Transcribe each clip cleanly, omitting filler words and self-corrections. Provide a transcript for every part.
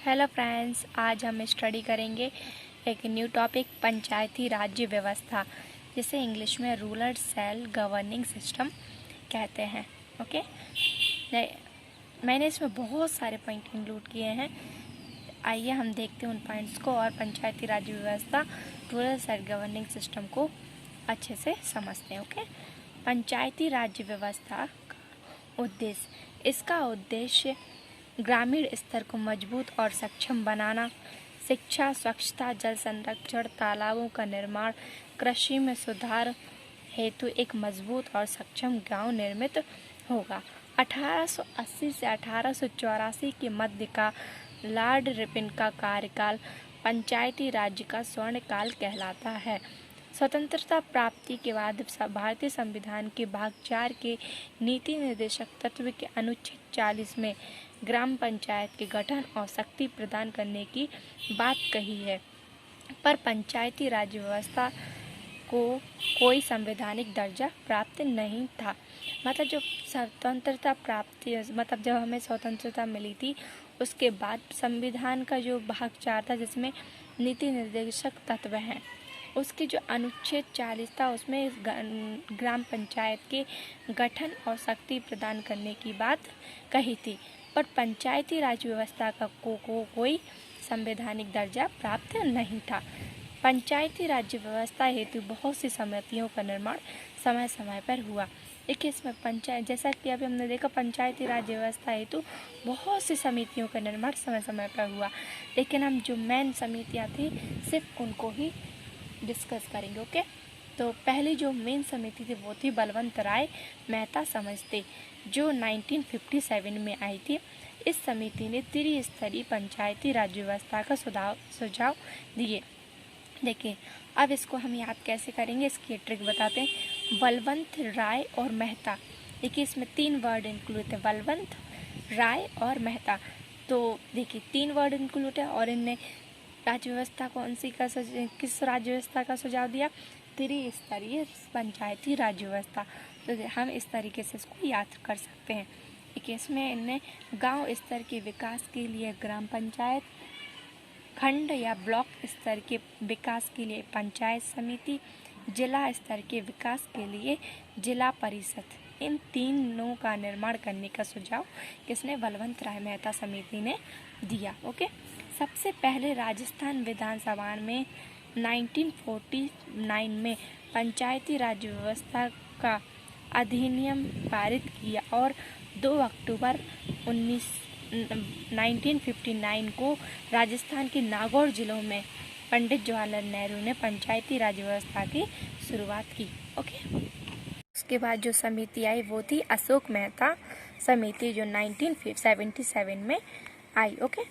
Hello friends, आज हम study करेंगे एक न्यू टॉपिक पंचायती राज्य व्यवस्था, जिसे इंग्लिश में रूरल सेल्फ गवर्निंग सिस्टम कहते हैं। ओके, मैंने इसमें बहुत सारे पॉइंट इंक्लूड किए हैं। आइए हम देखते हैं उन पॉइंट्स को और पंचायती राज्य व्यवस्था रूरल सेल्फ गवर्निंग सिस्टम को अच्छे से समझते हैं। ओके, पंचायती राज्य व्यवस्था का उद्देश्य, इसका उद्देश्य ग्रामीण स्तर को मजबूत और सक्षम बनाना, शिक्षा, स्वच्छता, जल संरक्षण, तालाबों का निर्माण, कृषि में सुधार हेतु एक मजबूत और सक्षम गांव निर्मित होगा। 1880 से 1884 के मध्य का लॉर्ड रिपन का कार्यकाल पंचायती राज्य का स्वर्ण काल कहलाता है। स्वतंत्रता प्राप्ति के बाद भारतीय संविधान के भाग 4 के नीति निर्देशक तत्व के अनुच्छेद 40 में ग्राम पंचायत के गठन और शक्ति प्रदान करने की बात कही है, पर पंचायती राज्य व्यवस्था को कोई संवैधानिक दर्जा प्राप्त नहीं था। मतलब जो स्वतंत्रता प्राप्ति, मतलब जब हमें स्वतंत्रता मिली थी उसके बाद संविधान का जो भाग 4 था जिसमें नीति निर्देशक तत्व हैं, उसकी जो अनुच्छेद 40 था उसमें ग्राम पंचायत के गठन और शक्ति प्रदान करने की बात कही थी, पर पंचायती राज व्यवस्था का कोई संवैधानिक दर्जा प्राप्त नहीं था। पंचायती राज्य व्यवस्था हेतु बहुत सी समितियों का निर्माण समय समय पर हुआ। देखिए, इसमें पंचायत, जैसा कि अभी हमने देखा, पंचायती राज व्यवस्था हेतु बहुत सी समितियों का निर्माण समय समय पर हुआ, लेकिन हम जो मेन समितियाँ थी सिर्फ उनको ही डिस्कस करेंगे। ओके, तो पहली जो मेन समिति थी वो थी बलवंत राय मेहता समझते, जो 1957 में आई थी। इस समिति ने त्रिस्तरीय पंचायती राज व्यवस्था का सुझाव दिए। देखिए, अब इसको हम याद कैसे करेंगे, इसकी ट्रिक बताते हैं। बलवंत राय और मेहता, देखिए इसमें 3 वर्ड इंक्लूड है, बलवंत, राय और मेहता। तो देखिए 3 वर्ड इंक्लूड है और इनने राज्य व्यवस्था कौन सी का किस राज्य व्यवस्था का सुझाव दिया? त्रिस्तरीय पंचायती राज्य व्यवस्था। तो हम इस तरीके से इसको याद कर सकते हैं। देखिए, इसमें इनने गांव स्तर के विकास के लिए ग्राम पंचायत, खंड या ब्लॉक स्तर के विकास के लिए पंचायत समिति, जिला स्तर के विकास के लिए जिला परिषद, इन तीनों का निर्माण करने का सुझाव किसने? बलवंत राय मेहता समिति ने दिया। ओके, सबसे पहले राजस्थान विधानसभा में 1949 में पंचायती राज्य व्यवस्था का अधिनियम पारित किया और 2 अक्टूबर 1959 को राजस्थान के नागौर जिलों में पंडित जवाहरलाल नेहरू ने पंचायती राज व्यवस्था की शुरुआत की। ओके, उसके बाद जो समिति आई वो थी अशोक मेहता समिति, जो 1977 में आई। ओके,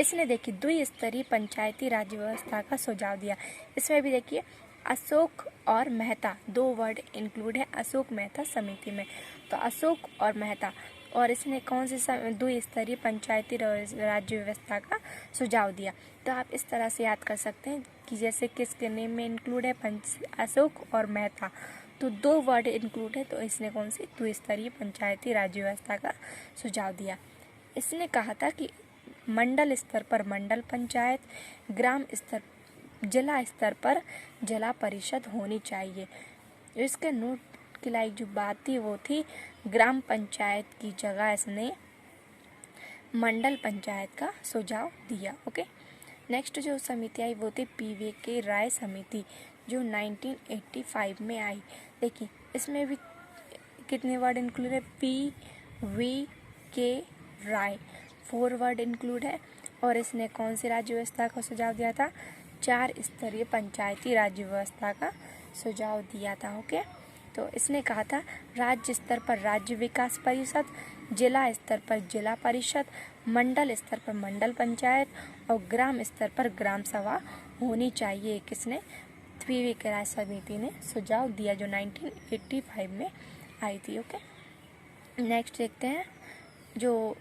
इसने देखिए द्विस्तरीय पंचायती राज व्यवस्था का सुझाव दिया। इसमें भी देखिए अशोक और मेहता 2 वर्ड इंक्लूड है अशोक मेहता समिति में, तो अशोक और मेहता, और इसने कौन सी द्विस्तरीय पंचायती राज्य व्यवस्था का सुझाव दिया। तो आप इस तरह से याद कर सकते हैं कि जैसे किसके नेम में इंक्लूड है अशोक और मेहता, तो 2 वर्ड इंक्लूड है, तो इसने कौन सी द्विस्तरीय पंचायती राज्य व्यवस्था का सुझाव दिया। इसने कहा था कि मंडल स्तर पर मंडल पंचायत, ग्राम स्तर, जिला स्तर पर जिला परिषद होनी चाहिए। इसके नोट की लाइक जो बात थी वो थी ग्राम पंचायत की जगह इसने मंडल पंचायत का सुझाव दिया। ओके, नेक्स्ट जो समिति आई वो थी PVK राय समिति, जो 1985 में आई। देखिए, इसमें भी कितने वर्ड इंक्लूड है? PVK राय, 4 वर्ड इंक्लूड है, और इसने कौन सी राज्य व्यवस्था का सुझाव दिया था? 4 स्तरीय पंचायती राज्य व्यवस्था का सुझाव दिया था। ओके, तो इसने कहा था राज्य स्तर पर राज्य विकास परिषद, जिला स्तर पर जिला परिषद, मंडल स्तर पर मंडल पंचायत और ग्राम स्तर पर ग्राम सभा होनी चाहिए। किसने? PVK राय समिति ने सुझाव दिया, जो 1985 में आई थी। ओके, नेक्स्ट देखते हैं जो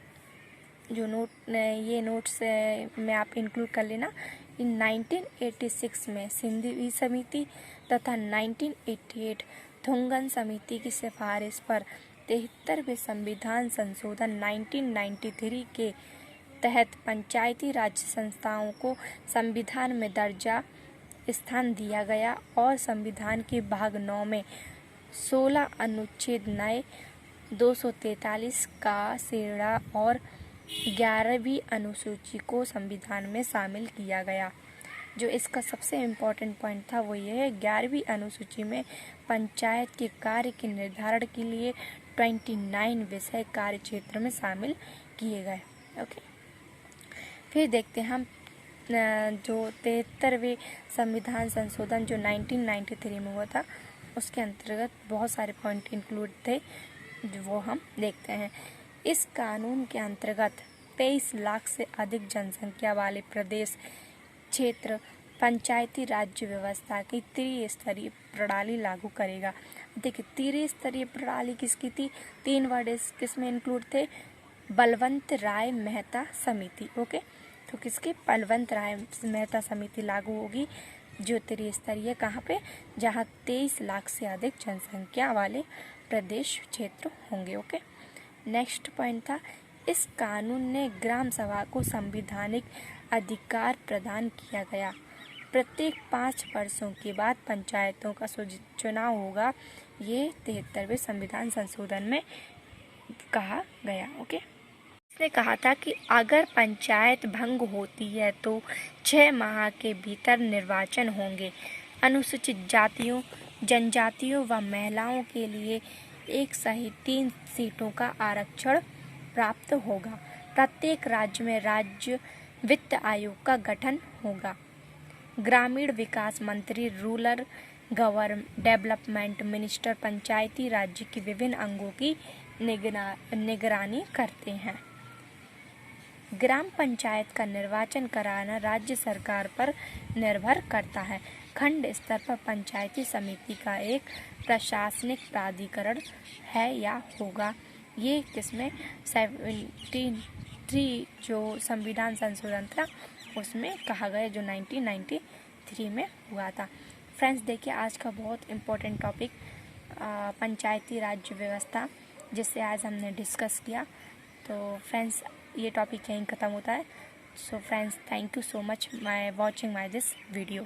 नोट, ये नोट्स में आप इंक्लूड कर लेना। इन 1986 में सिंधवी समिति तथा 1988 थुंगन समिति की सिफारिश पर 73वें संविधान संशोधन 1993 के तहत पंचायती राज संस्थाओं को संविधान में दर्जा स्थान दिया गया और संविधान के भाग 9 में 16 अनुच्छेद नए 243 का सेड़ा और 11वीं अनुसूची को संविधान में शामिल किया गया। जो इसका सबसे इम्पोर्टेंट पॉइंट था वो ये है, 11वीं अनुसूची में पंचायत के कार्य के निर्धारण के लिए 29 विषय कार्य क्षेत्र में शामिल किए गए। ओके, फिर देखते हैं हम जो 73वें संविधान संशोधन जो 1993 में हुआ था, उसके अंतर्गत बहुत सारे पॉइंट इंक्लूड थे, वो हम देखते हैं। इस कानून के अंतर्गत 23 लाख से अधिक जनसंख्या वाले प्रदेश क्षेत्र पंचायती राज्य व्यवस्था की त्रिस्तरीय प्रणाली लागू करेगा। देखिए, त्रिस्तरीय प्रणाली किसकी थी? 3 वर्ड किसमें इंक्लूड थे? बलवंत राय मेहता समिति। ओके, तो किसकी? बलवंत राय मेहता समिति लागू होगी, जो त्रिस्तरीय कहाँ पे? जहाँ 23 लाख से अधिक जनसंख्या वाले प्रदेश क्षेत्र होंगे। ओके, नेक्स्ट पॉइंट था, इस कानून ने ग्राम सभा को संवैधानिक अधिकार प्रदान किया गया। प्रत्येक 5 वर्षों के बाद पंचायतों का चुनाव होगा। ये 73वें संविधान संशोधन में कहा गया। ओके, इसने कहा था कि अगर पंचायत भंग होती है तो 6 माह के भीतर निर्वाचन होंगे। अनुसूचित जातियों, जनजातियों व महिलाओं के लिए 1 सहित 3 सीटों का आरक्षण प्राप्त होगा। प्रत्येक राज्य में राज्य वित्त आयोग का गठन होगा। ग्रामीण विकास मंत्री, रूरल डेवलपमेंट मिनिस्टर पंचायती राज्य के विभिन्न अंगों की निगरानी करते हैं। ग्राम पंचायत का निर्वाचन कराना राज्य सरकार पर निर्भर करता है। खंड स्तर पर पंचायती समिति का एक प्रशासनिक प्राधिकरण है या होगा। ये किसमें? 73 जो संविधान संशोधन था उसमें कहा गया, जो 1993 में हुआ था। फ्रेंड्स, देखिए आज का बहुत इम्पोर्टेंट टॉपिक पंचायती राज्य व्यवस्था, जिससे आज हमने डिस्कस किया। तो फ्रेंड्स, ये टॉपिक यहीं ख़त्म होता है। So friends, thank you so much watching my this video.